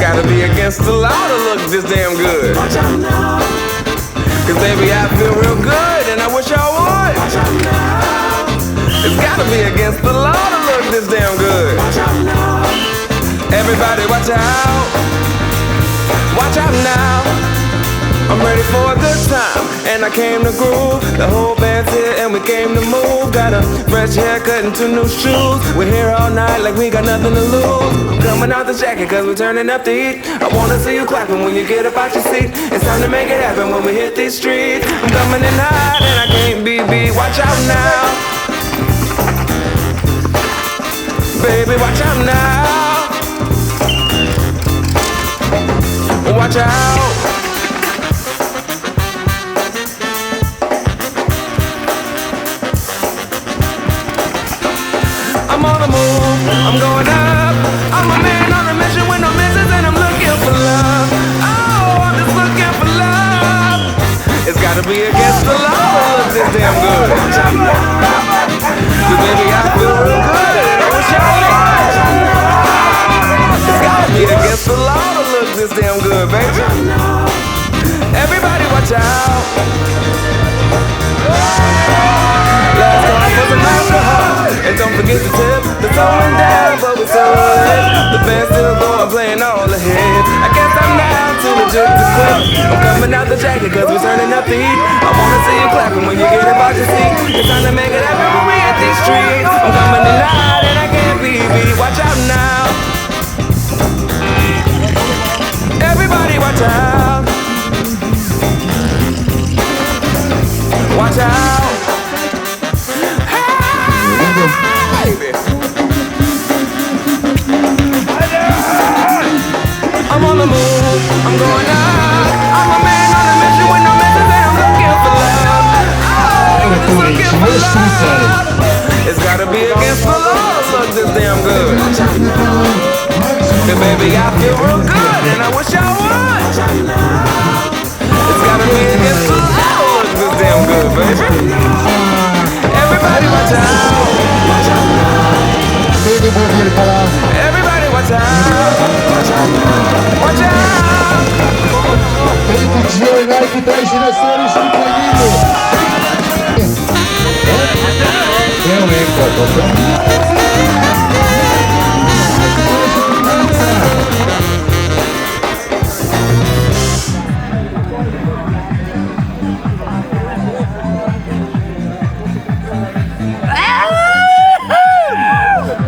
gotta be against the law to look this damn good. Watch out now. Cause baby, I feel real good and I wish I would. Watch out now. It's gotta be against the law to look this damn good. Watch out now. Everybody watch out. Watch out now. I'm ready for a good time, and I came to groove. The whole band's here and we came to move. Got a fresh haircut and 2 new shoes. We're here all night like we got nothing to lose. I'm coming out the jacket cause we're turning up the heat. I wanna see you clapping when you get up out your seat. It's time to make it happen when we hit these streets. I'm coming in hot and I can't be beat. Watch out now. Baby, watch out now. Watch out. I'm on the move, I'm going up. I'm a man on a mission with no missions and I'm looking for love. Oh, I'm just looking for love. It's gotta be against the law to look this damn good. Cause baby, I feel real good and I wish I would. It's gotta be against the law to look this damn good, baby. Everybody watch out. Last call for the alcohol. And don't forget to tip. The going down, but we're still lit. The band's still going, playing all the hits. I guess I'm not too legit to quit. I'm coming out the jacket cause we're turning up the heat. I wanna see you clapping when you get up out your seat. It's time to make it happen when we hit these streets. I'm coming tonight and I can't be beat. Watch out now. Everybody watch out. Watch out. Baby. I'm on the move, I'm going up. I'm a man on a mission with no missions and I'm looking for love. Oh, I'm just looking for love. It's gotta be against the law to look this damn good. Cause baby, I feel real good and I wish I would. It's gotta be against the law to look this damn good, baby. Everybody watch out. Everybody watch out. Watch out. Feito Diogo que traz gerações de caminho. Eu, hein,